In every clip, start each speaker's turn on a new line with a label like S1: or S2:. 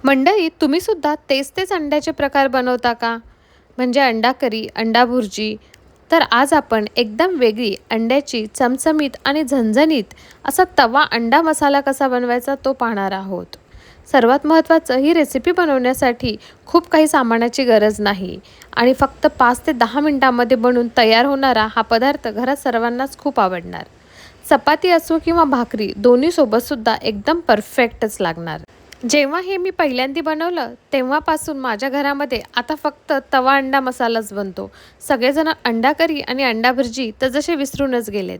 S1: मंडळी, तुम्ही सुद्धा तेच अंड्याचे प्रकार बनवता का? म्हणजे अंडा करी, अंडा भुर्जी. तर आज आपण एकदम वेगळी अंड्याची चमचमीत आणि झणझणीत असा तवा अंडा मसाला कसा बनवायचा तो पाहणार आहोत. सर्वात महत्त्वाचं, ही रेसिपी बनवण्यासाठी खूप काही सामानाची गरज नाही आणि फक्त 5 ते 10 मिनिटांमध्ये बनून तयार होणारा हा पदार्थ घरात सर्वांनाच खूप आवडणार. चपाती असो किंवा भाकरी दोन्ही सोबतसुद्धा एकदम परफेक्टच लागणार. जेव्हा हे मी पहिल्यांदा बनवलं तेव्हापासून माझ्या घरामध्ये आता फक्त तवा अंडा मसालाच बनतो. सगळेजण अंडा करी आणि अंडा भुर्जी तर जसे विसरूनच गेलेत.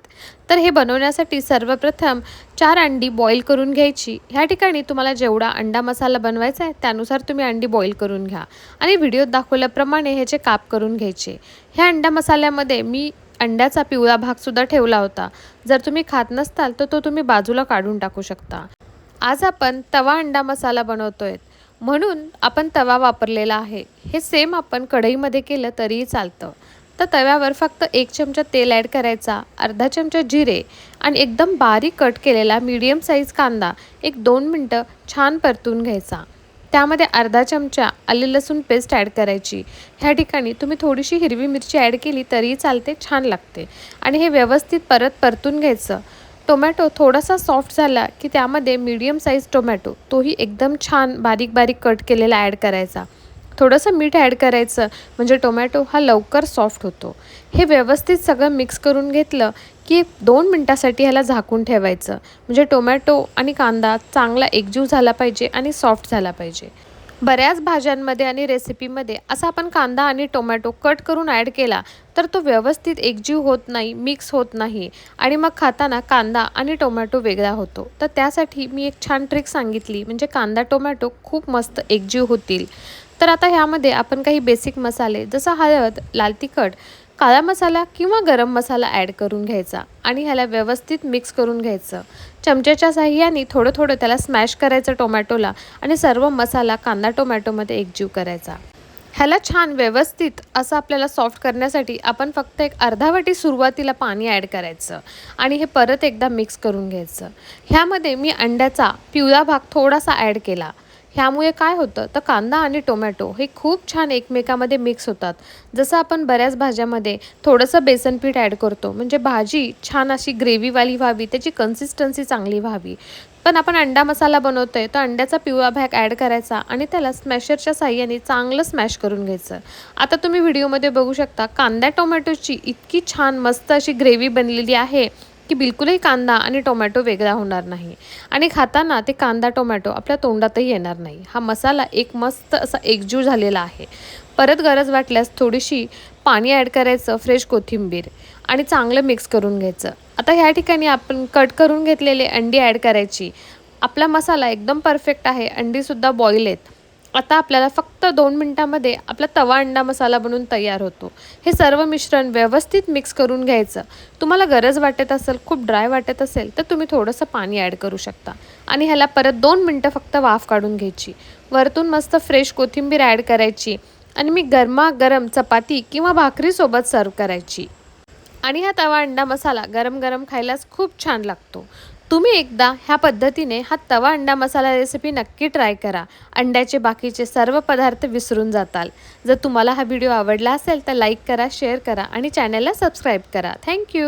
S1: तर हे बनवण्यासाठी सर्वप्रथम 4 अंडी बॉईल करून घ्यायची. ह्या ठिकाणी तुम्हाला जेवढा अंडा मसाला बनवायचा आहे त्यानुसार तुम्ही अंडी बॉईल करून घ्या आणि व्हिडिओत दाखवल्याप्रमाणे ह्याचे काप करून घ्यायचे. ह्या अंडा मसाल्यामध्ये मी अंड्याचा पिवळा भागसुद्धा ठेवला होता. जर तुम्ही खात नसताल तर तो तुम्ही बाजूला काढून टाकू शकता. आज आपण तवा अंडा मसाला बनवतोय म्हणून आपण तवा वापरलेला आहे. हे सेम आपण कढईमध्ये केलं तरीही चालतं. तर तव्यावर फक्त 1 चमचा तेल ॲड करायचा, अर्धा चमचा जिरे आणि एकदम बारीक कट केलेला मीडियम साईज कांदा 1-2 मिनटं छान परतून घ्यायचा. त्यामध्ये अर्धा चमचा आले लसूण पेस्ट ॲड करायची. ह्या ठिकाणी तुम्ही थोडीशी हिरवी मिरची ॲड केली तरीही चालते, छान लागते. आणि हे व्यवस्थित परतून घ्यायचं. टोमॅटो थोडासा सॉफ्ट झाला की त्यामध्ये मीडियम साईज टोमॅटो तोही एकदम छान बारीक बारीक कट केलेला ॲड करायचा. थोडंसं मीठ ॲड करायचं म्हणजे टोमॅटो हा लवकर सॉफ्ट होतो. हे व्यवस्थित सगळं मिक्स करून घेतलं की 2 मिनटासाठी ह्याला झाकून ठेवायचं. म्हणजे टोमॅटो आणि कांदा चांगला एकजीव झाला पाहिजे आणि सॉफ्ट झाला पाहिजे. बऱ्याच भाज्यांमध्ये आणि रेसिपीमध्ये असा आपण कांदा आणि टोमॅटो कट करून ॲड केला तर तो व्यवस्थित एकजीव होत नाही, मिक्स होत नाही आणि मग खाताना कांदा आणि टोमॅटो वेगळा होतो. तर त्यासाठी मी एक छान ट्रिक सांगितली, म्हणजे कांदा टोमॅटो खूप मस्त एकजीव होतील. तर आता ह्यामध्ये आपण काही बेसिक मसाले जसं हळद, लाल तिखट, काळा मसाला किंवा गरम मसाला ॲड करून घ्यायचा आणि ह्याला व्यवस्थित मिक्स करून घ्यायचं. चमच्याच्या साहाय्याने थोडं त्याला स्मॅश करायचं टोमॅटोला आणि सर्व मसाला कांदा टोमॅटोमध्ये एकजीव करायचा. ह्याला छान व्यवस्थित असं आपल्याला सॉफ्ट करण्यासाठी आपण फक्त एक अर्धा वाटी सुरुवातीला पाणी ॲड करायचं आणि हे परत एकदा मिक्स करून घ्यायचं. ह्यामध्ये मी अंड्याचा पिवळा भाग थोडासा ॲड केला. ह्यामुळे काय होतं तर कांदा आणि टोमॅटो हे खूप छान एकमेकामध्ये मिक्स होतात. जसं आपण बऱ्याच भाज्यामध्ये थोडंसं बेसन पीठ ॲड करतो म्हणजे भाजी छान अशी ग्रेव्हीवाली व्हावी, त्याची कन्सिस्टन्सी चांगली व्हावी. पण आपण अंडा मसाला बनवतोय तर अंड्याचा पिवळा भाग ॲड करायचा आणि त्याला स्मॅशरच्या साहाय्याने चांगलं स्मॅश करून घ्यायचं. आता तुम्ही व्हिडिओमध्ये बघू शकता कांदा टोमॅटोची इतकी छान मस्त अशी ग्रेव्ही बनलेली आहे की बिलकुलही कांदा आणि टोमॅटो वेगळा होणार नाही आणि खाताना ते कांदा टोमॅटो आपल्या तोंडातही येणार नाही. हा मसाला एक मस्त असा एकजीव झालेला आहे. परत गरज वाटल्यास थोडीशी पाणी ॲड करायचं, फ्रेश कोथिंबीर आणि चांगलं मिक्स करून घ्यायचं. आता ह्या ठिकाणी आपण कट करून घेतलेले अंडी ॲड करायची. आपला मसाला एकदम परफेक्ट आहे, अंडीसुद्धा बॉईल आहेत. आता आपल्याला फक्त 2 मिनटामध्ये आपला तवा अंडा मसाला बनवून तयार होतो. हे सर्व मिश्रण व्यवस्थित मिक्स करून घ्यायचं. तुम्हाला गरज वाटत असेल, खूप ड्राय वाटत असेल तर तुम्ही थोडंसं पाणी ॲड करू शकता आणि ह्याला परत 2 मिनटं फक्त वाफ काढून घ्यायची. वरतून मस्त फ्रेश कोथिंबीर ॲड करायची आणि मी गरमागरम चपाती किंवा भाकरीसोबत सर्व करायची. आणि हा तवा अंडा मसाला गरम गरम खायलाच खूप छान लागतो. तुम्ही एकदा ह्या पद्धतीने हा तवा अंडा मसाला रेसिपी नक्की ट्राय करा. अंड्याचे बाकीचे सर्व पदार्थ विसरून जाताल. जर तुम्हाला हा व्हिडिओ आवडला असेल तर लाईक करा, शेअर करा आणि चॅनलला सबस्क्राईब करा. थँक्यू.